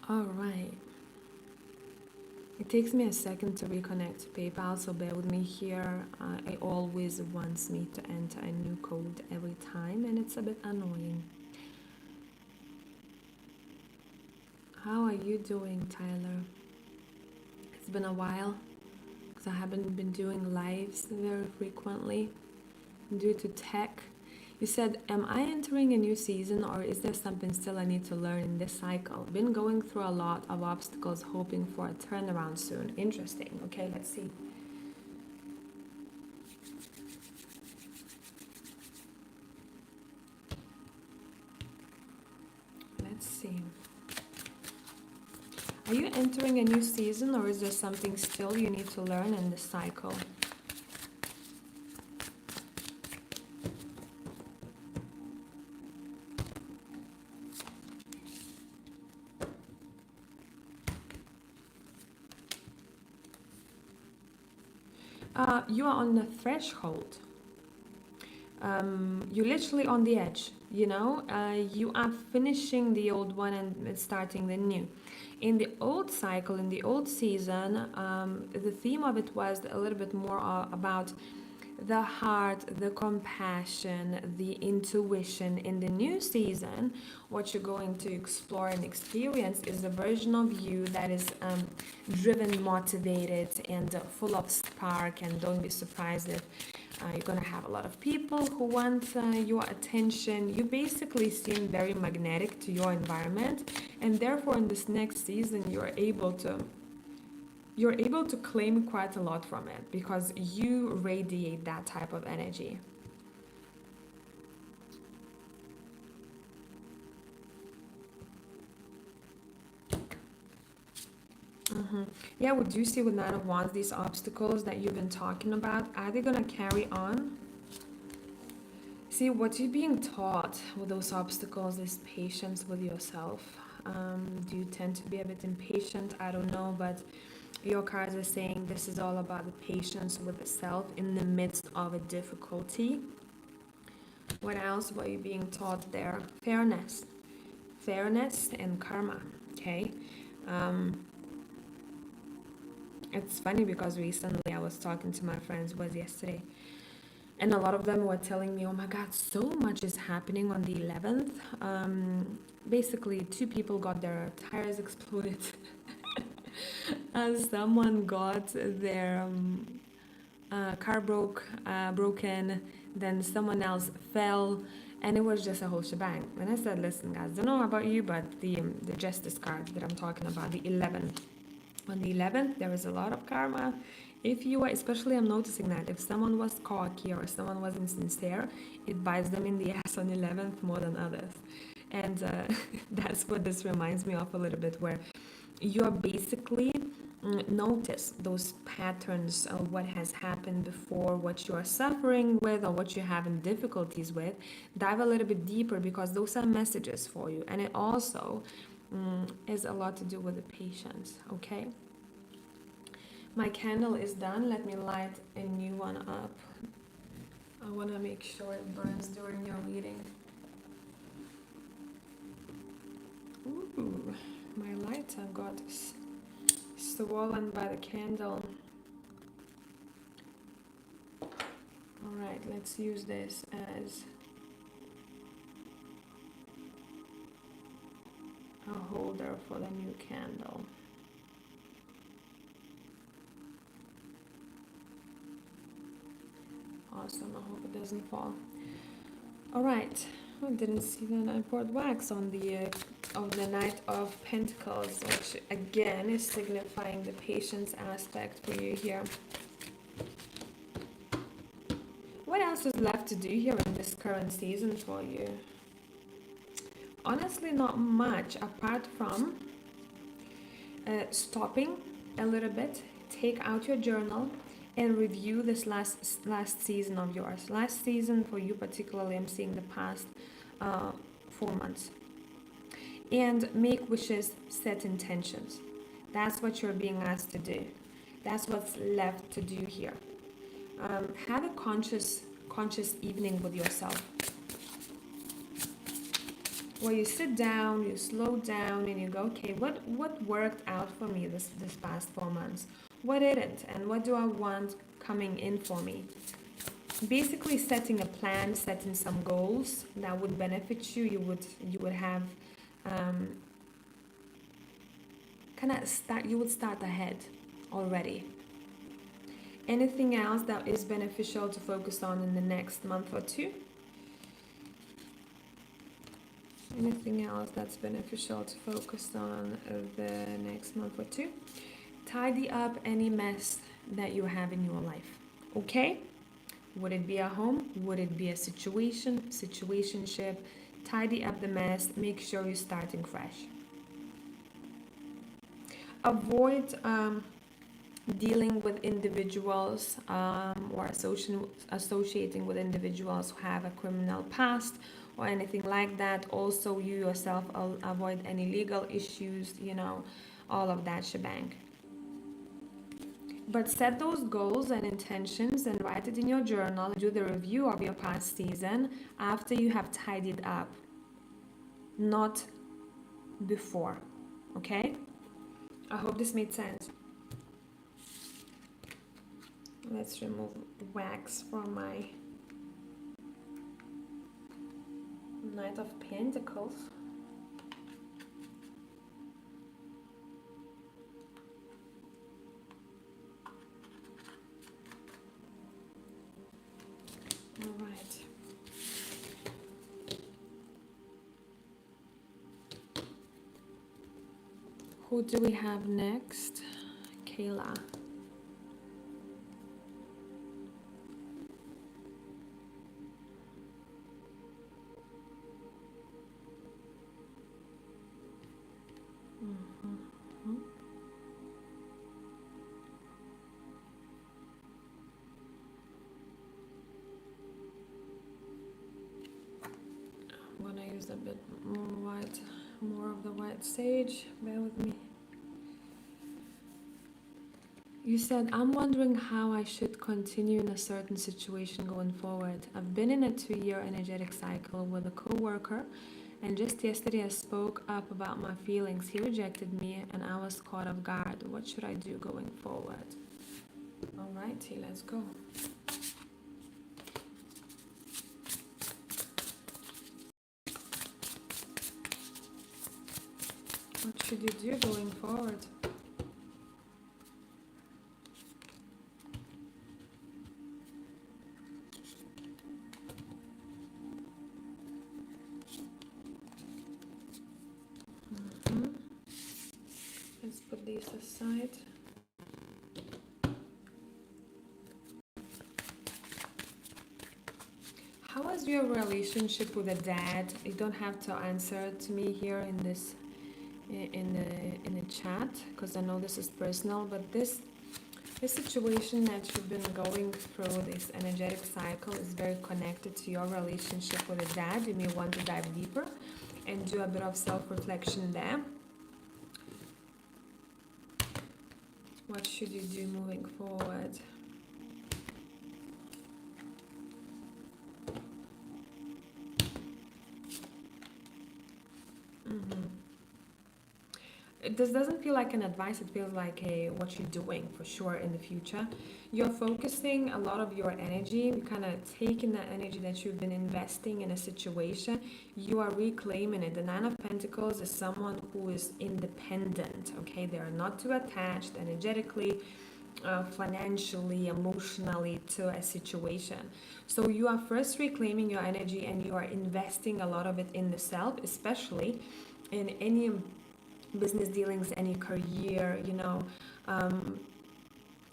All right. It takes me a second to reconnect to PayPal, so bear with me here. It always wants me to enter a new code every time, and it's a bit annoying. How are you doing, Tyler? It's been a while, because I haven't been doing lives very frequently due to tech. You said, am I entering a new season, or is there something still I need to learn in this cycle? Been going through a lot of obstacles, hoping for a turnaround soon. Interesting. Okay, let's see. Let's see. Are you entering a new season, or is there something still you need to learn in this cycle? You are on the threshold. You're literally on the edge, you are finishing the old one and starting the new. In the old cycle, in the old season, the theme of it was a little bit more about the heart, the compassion, the intuition. In the new season, what you're going to explore and experience is a version of you that is driven, motivated, and full of spark. And don't be surprised if you're going to have a lot of people who want your attention. You basically seem very magnetic to your environment, and therefore in this next season you're able to claim quite a lot from it, because you radiate that type of energy. Yeah, we do see with Nine of Wands, these obstacles that you've been talking about, are they going to carry on? See, what you're being taught with those obstacles is patience with yourself. Do you tend to be a bit impatient? I don't know, but your cards are saying this is all about the patience with the self in the midst of a difficulty. What else were you being taught there? Fairness and karma. Okay. It's funny because recently I was talking to my friends, was yesterday, and a lot of them were telling me, oh my god, so much is happening on the 11th. Basically 2 people got their tires exploded. Someone got their car broken, then someone else fell, and it was just a whole shebang. And I said, listen guys, I don't know about you, but the justice card that I'm talking about, the 11th, on the 11th there is a lot of karma. If you are, especially I'm noticing that if someone was cocky or someone was insincere, it bites them in the ass on the 11th more than others. And that's what this reminds me of a little bit, where you are basically notice those patterns of what has happened before, what you are suffering with or what you're having difficulties with. Dive a little bit deeper, because those are messages for you, and it also is a lot to do with the patience. Okay, my candle is done. Let me light a new one up. I want to make sure it burns during your reading. Ooh, my lighter got swollen by the candle. Alright, let's use this as a holder for the new candle. Awesome, I hope it doesn't fall. Alright, I didn't see that I poured wax on the Knight of Pentacles, which again is signifying the patience aspect for you here. What else is left to do here in this current season for you? Honestly, not much, apart from stopping a little bit, take out your journal and review this last season of yours. Last season for you particularly, I'm seeing the past 4 months. And make wishes, set intentions. That's what you're being asked to do. That's what's left to do here. Have a conscious evening with yourself, where you sit down, you slow down, and you go, okay, what worked out for me this past 4 months? What didn't? And what do I want coming in for me? Basically setting a plan, setting some goals that would benefit you. You would have you would start ahead already. Anything else that is beneficial to focus on in the next month or two? Anything else that's beneficial to focus on the next month or two? Tidy up any mess that you have in your life. Okay? Would it be a home? Would it be a situationship? Tidy up the mess. Make sure you're starting fresh. Avoid dealing with individuals or associating with individuals who have a criminal past or anything like that. Also, you yourself avoid any legal issues, all of that shebang. But set those goals and intentions and write it in your journal. Do the review of your past season after you have tidied up, not before. Okay? I hope this made sense. Let's remove wax from my Knight of Pentacles. All right. Who do we have next? Kayla. I'm gonna use a bit more of the white sage. Bear with me. You said, I'm wondering how I should continue in a certain situation going forward. I've been in a 2-year energetic cycle with a co-worker, and just yesterday I spoke up about my feelings. He rejected me and I was caught off guard. What should I do going forward? Alrighty, let's go. What should you do going forward? Let's put these aside. How was your relationship with a dad? You don't have to answer to me here in in the chat, because I know this is personal, but this situation that you've been going through, this energetic cycle, is very connected to your relationship with a dad. You may want to dive deeper and do a bit of self-reflection there. What should you do moving forward? This doesn't feel like an advice, it feels like a what you're doing for sure in the future. You're focusing a lot of your energy, kind of taking that energy that you've been investing in a situation, you are reclaiming it. The Nine of Pentacles is someone who is independent, okay? They are not too attached energetically, financially, emotionally to a situation. So you are first reclaiming your energy and you are investing a lot of it in the self, especially in any business dealings, any career,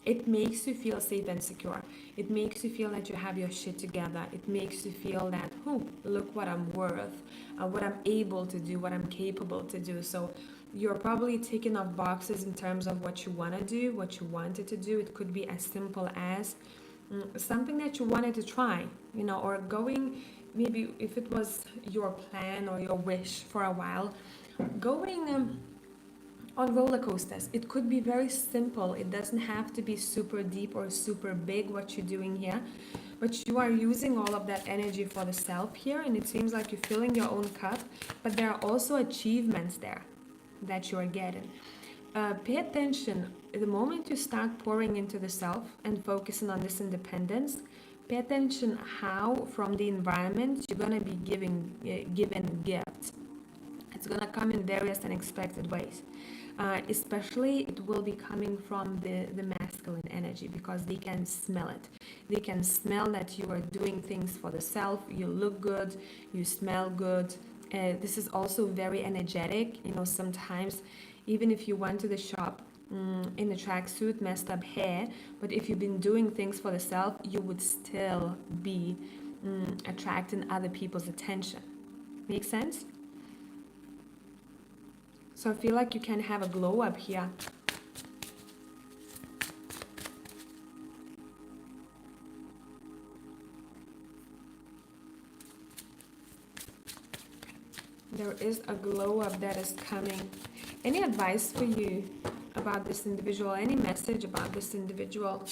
it makes you feel safe and secure. It makes you feel that you have your shit together. It makes you feel that, look what I'm worth, what I'm able to do, what I'm capable to do. So you're probably ticking off boxes in terms of what you want to do, what you wanted to do. It could be as simple as something that you wanted to try, or going, maybe if it was your plan or your wish for a while, going on roller coasters. It could be very simple. It doesn't have to be super deep or super big what you're doing here, but you are using all of that energy for the self here, and it seems like you're filling your own cup, but there are also achievements there that you are getting. Pay attention. The moment you start pouring into the self and focusing on this independence, pay attention how from the environment you're going to be given gifts. It's going to come in various unexpected ways. Especially it will be coming from the masculine energy, because they can smell it. They can smell that you are doing things for the self. You look good, you smell good. This is also very energetic. Sometimes even if you went to the shop in a tracksuit, messed up hair, but if you've been doing things for the self, you would still be attracting other people's attention. Make sense? So I feel like you can have a glow up here. There is a glow up that is coming. Any advice for you about this individual? Any message about this individual?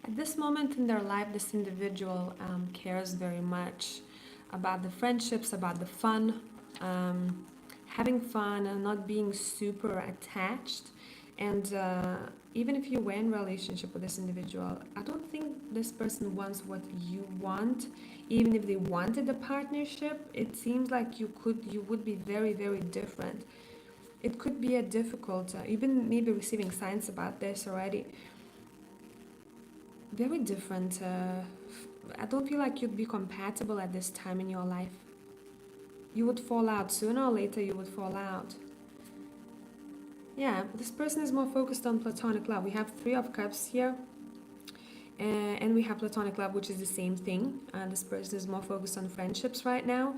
At this moment in their life, this individual cares very much about the friendships, about the fun, having fun and not being super attached. And even if you were in a relationship with this individual, I don't think this person wants what you want. Even if they wanted a partnership, it seems like you would be very, very different. It could be a difficult, even maybe receiving signs about this already. Very different. I don't feel like you'd be compatible at this time in your life. You would fall out. Sooner or later, you would fall out. Yeah, this person is more focused on platonic love. We have Three of Cups here. And we have platonic love, which is the same thing. This person is more focused on friendships right now.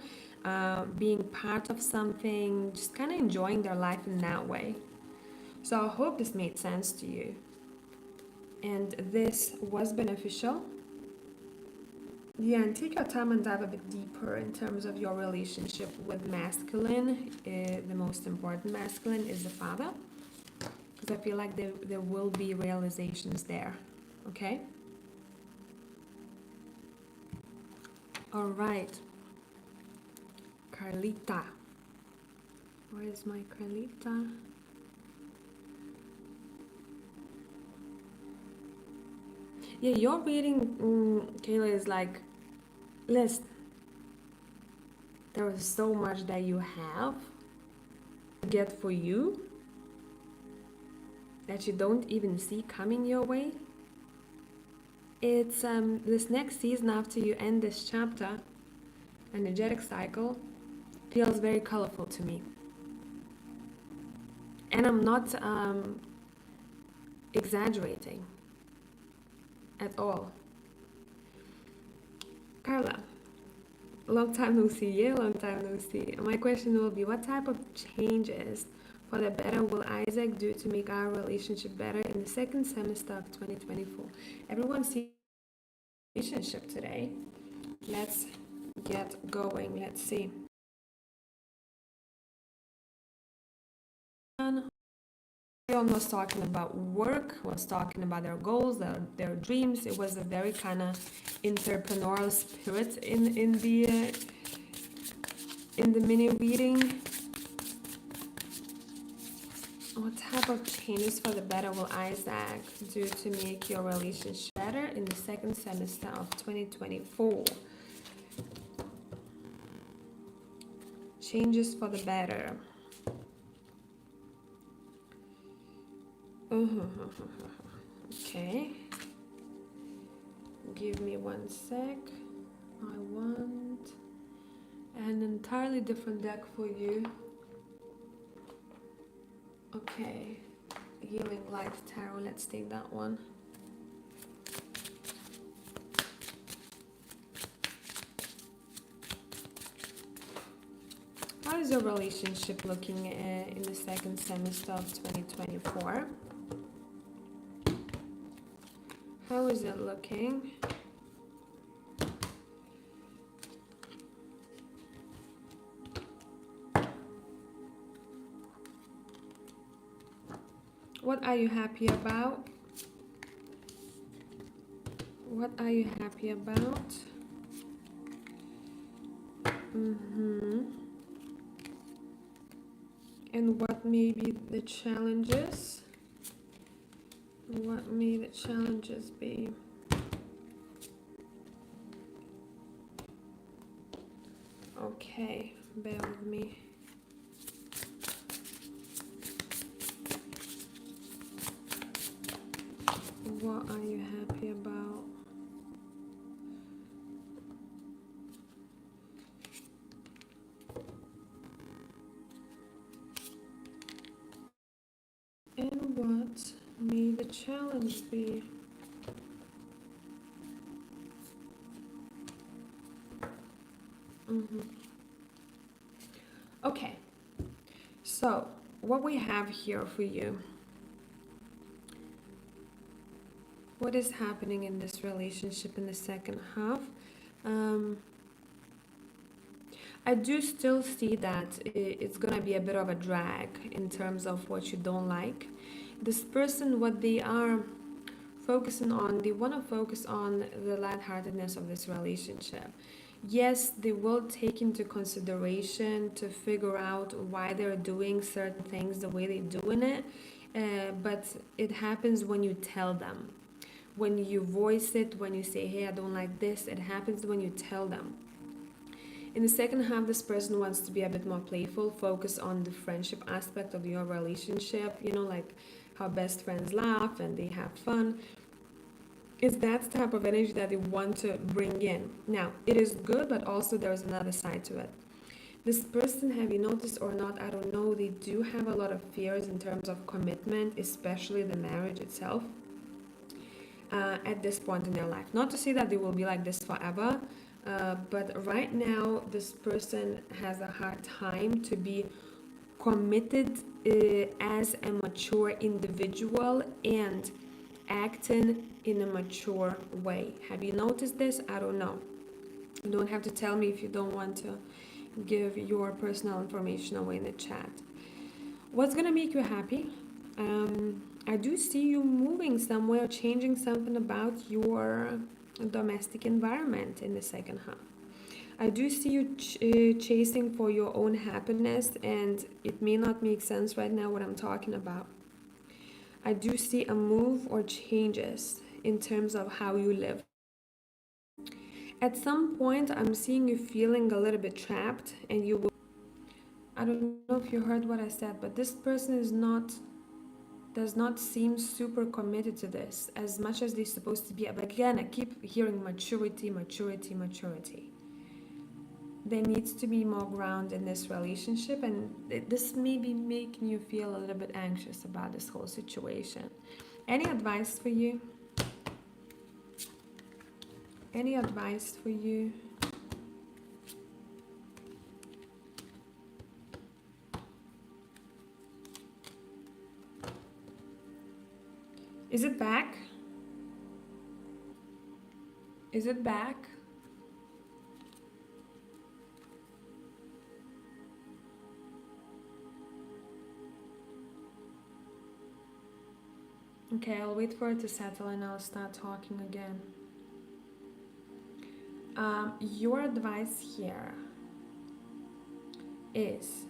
Being part of something. Just kind of enjoying their life in that way. So I hope this made sense to you. And this was beneficial. Yeah, and take your time and dive a bit deeper in terms of your relationship with masculine. The most important masculine is the father, because I feel like there will be realizations there. Okay? All right. Carlita. Where is my Carlita? Yeah, your reading, Kayla, is like, listen, there is so much that you have to get for you, that you don't even see coming your way. It's this next season after you end this chapter, energetic cycle, feels very colorful to me. And I'm not exaggerating at all. Carla, long time no see, yeah, long time no see. My question will be, what type of changes for the better will Isaac do to make our relationship better in the second semester of 2024? Everyone sees relationship today. Let's get going. Let's see. Everyone was talking about work, was talking about their goals, their dreams. It was a very kind of entrepreneurial spirit in the mini reading. What type of changes for the better will Isaac do to make your relationship better in the second semester of 2024? Changes for the better. Okay. Give me one sec. I want an entirely different deck for you. Okay. Healing Light Tarot. Let's take that one. How is your relationship looking in the second semester of 2024? How is it looking? What are you happy about? What are you happy about? And what may be the challenges? What may the challenges be? Okay, bear with me. What are you happy about? And what may the challenge be? Okay, so what we have here for you, what is happening in this relationship in the second half? I do still see that it's gonna be a bit of a drag in terms of what you don't like. This person, what they are focusing on, they want to focus on the lightheartedness of this relationship. Yes, they will take into consideration to figure out why they're doing certain things the way they're doing it, but it happens when you tell them. When you voice it, when you say, hey, I don't like this, it happens when you tell them. In the second half, this person wants to be a bit more playful, focus on the friendship aspect of your relationship, you know, like how best friends laugh and they have fun. It's that type of energy that they want to bring in. Now, it is good, but also there's another side to it. This person, have you noticed or not, I don't know, they do have a lot of fears in terms of commitment, especially the marriage itself, at this point in their life. Not to say that they will be like this forever, but right now, this person has a hard time to be committed as a mature individual and acting in a mature way. Have you noticed this? I don't know. You don't have to tell me if you don't want to give your personal information away in the chat. What's gonna make you happy? I do see you moving somewhere, changing something about your domestic environment in the second half. I do see you chasing for your own happiness, and it may not make sense right now what I'm talking about. I do see a move or changes in terms of how you live. At some point, I'm seeing you feeling a little bit trapped, and you will. I don't know if you heard what I said, but this person is not does not seem super committed to this as much as they're supposed to be. But again, I keep hearing maturity, maturity, maturity. There needs to be more ground in this relationship, and this may be making you feel a little bit anxious about this whole situation. Any advice for you? Any advice for you? Is it back? Is it back? Okay, I'll wait for it to settle and I'll start talking again. Your advice here is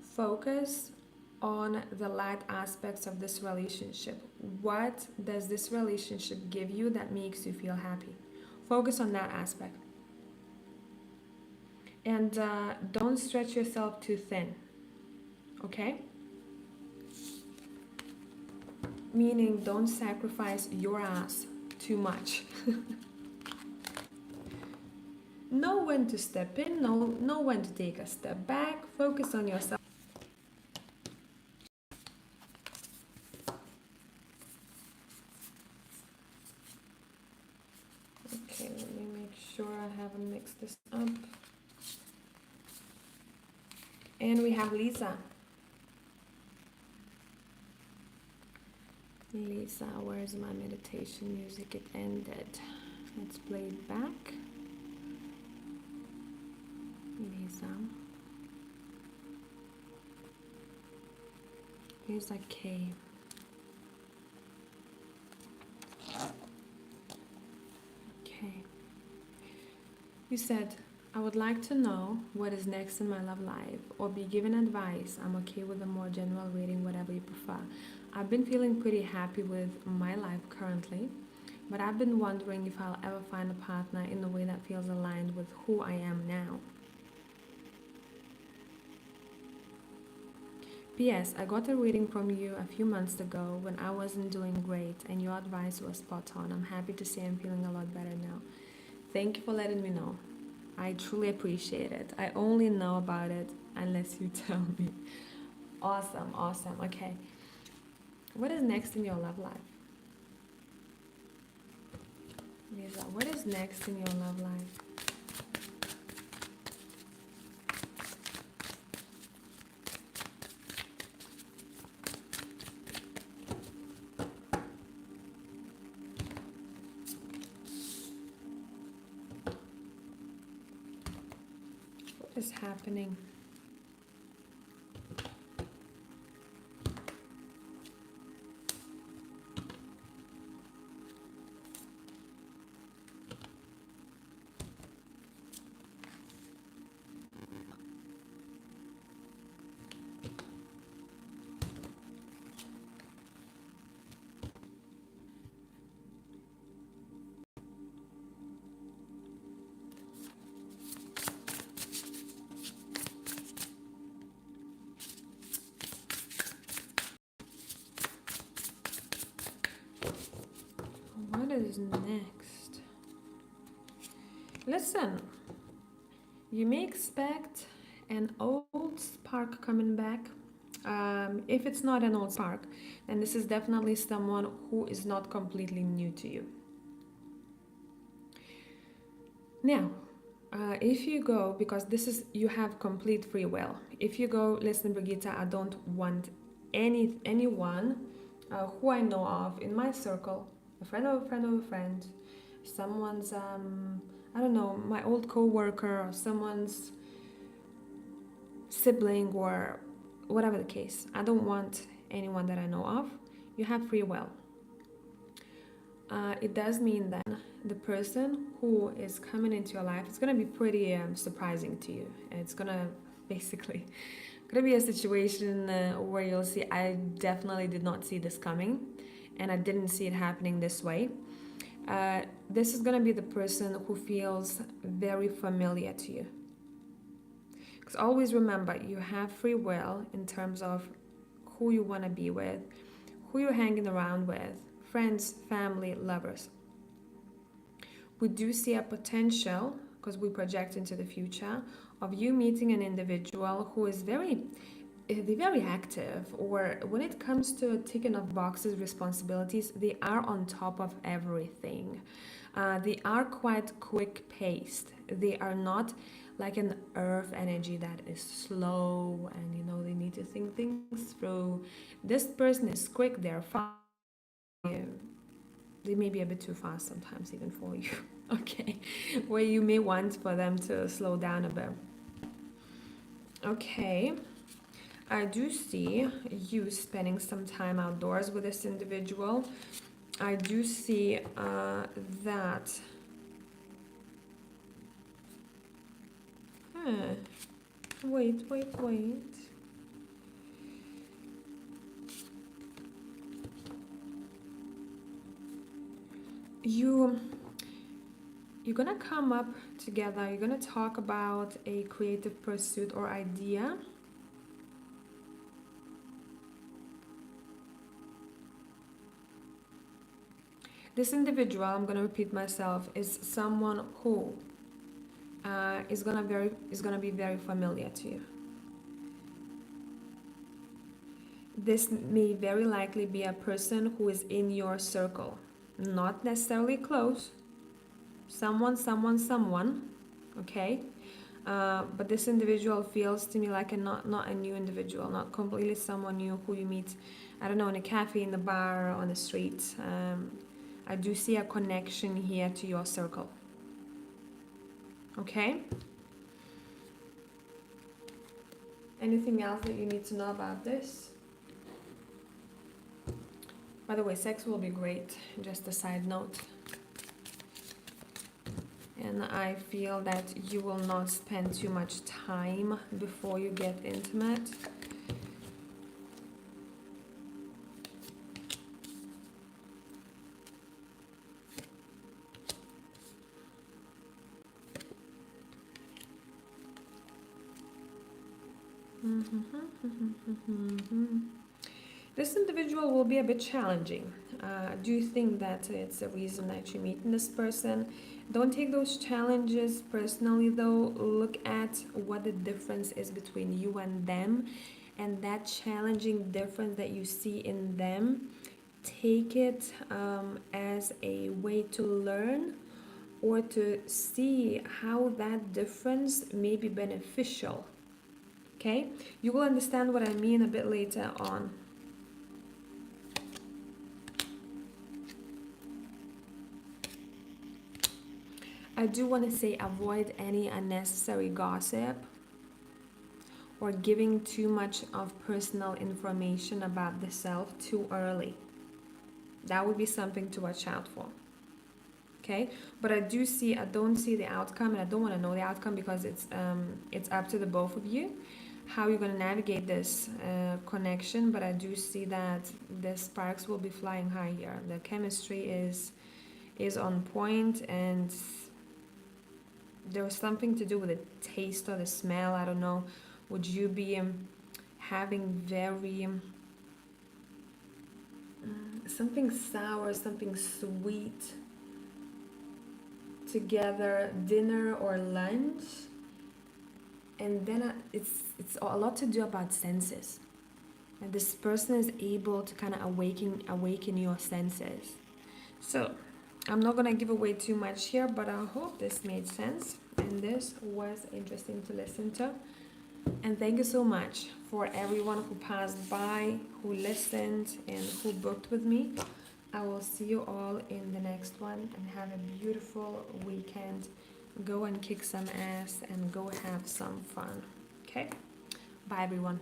focus on the light aspects of this relationship. What does this relationship give you that makes you feel happy? Focus on that aspect. And don't stretch yourself too thin, okay? Meaning don't sacrifice your ass too much. Know when to step in, know when to take a step back, focus on yourself. Okay, let me make sure I haven't mixed this up. And we have Lisa. Lisa, where's my meditation music? It ended. Let's play it back. Lisa. Here's a K. Okay. You said, I would like to know what is next in my love life or be given advice. I'm okay with a more general reading, whatever you prefer. I've been feeling pretty happy with my life currently, but I've been wondering if I'll ever find a partner in a way that feels aligned with who I am now. P.S. I got a reading from you a few months ago when I wasn't doing great and your advice was spot on. I'm happy to say I'm feeling a lot better now. Thank you for letting me know. I truly appreciate it. I only know about it unless you tell me. Awesome, awesome. Okay. What is next in your love life? Lisa, what is next in your love life? What is happening? What is next? Listen, you may expect an old spark coming back. If it's not an old spark, then this is definitely someone who is not completely new to you. Now, if you go, because this is, you have complete free will. If you go, listen, Brigitte, I don't want anyone who I know of in my circle, a friend of a friend of a friend, someone's, I don't know, my old co-worker or someone's sibling or whatever the case. I don't want anyone that I know of. You have free will. It does mean that the person who is coming into your life, it's going to be pretty surprising to you. It's going to basically going to be a situation where you'll see, I definitely did not see this coming and I didn't see it happening this way. This is going to be the person who feels very familiar to you. Because always remember, you have free will in terms of who you want to be with, who you're hanging around with, friends, family, lovers. We do see a potential, because we project into the future, of you meeting an individual who is very active, or when it comes to ticking off boxes, responsibilities, they are on top of everything. They are quite quick paced. They are not like an earth energy that is slow and they need to think things through. This person is quick, they're fast. They may be a bit too fast sometimes, even for you. Okay, where you may want for them to slow down a bit. Okay, I do see you spending some time outdoors with this individual. I do see that. Huh. Wait. You're gonna come up together. You're gonna talk about a creative pursuit or idea. This individual, I'm gonna repeat myself, is someone who is gonna be very familiar to you. This may very likely be a person who is in your circle, not necessarily close. Someone. Okay, but this individual feels to me like not a new individual, not completely someone new who you meet, I don't know, in a cafe, in the bar, on the street. I do see a connection here to your circle. Okay? Anything else that you need to know about this? By the way, sex will be great, just a side note. And I feel that you will not spend too much time before you get intimate. This individual will be a bit challenging. Do you think that it's a reason that you're meeting this person? Don't take those challenges personally though. Look at what the difference is between you and them, and that challenging difference that you see in them, take it as a way to learn or to see how that difference may be beneficial. Okay, you will understand what I mean a bit later on. I do want to say avoid any unnecessary gossip or giving too much of personal information about the self too early. That would be something to watch out for. Okay, but I don't see the outcome, and I don't want to know the outcome because it's up to the both of you how you're going to navigate this connection. But I do see that the sparks will be flying high here. The chemistry is on point, and there was something to do with the taste or the smell. I don't know. Would you be having very something sour, something sweet together, dinner or lunch? And then it's a lot to do about senses. And this person is able to kind of awaken your senses. So I'm not gonna give away too much here, but I hope this made sense and this was interesting to listen to. And thank you so much for everyone who passed by, who listened, and who booked with me. I will see you all in the next one, and have a beautiful weekend. Go and kick some ass and go have some fun. Okay? Bye everyone.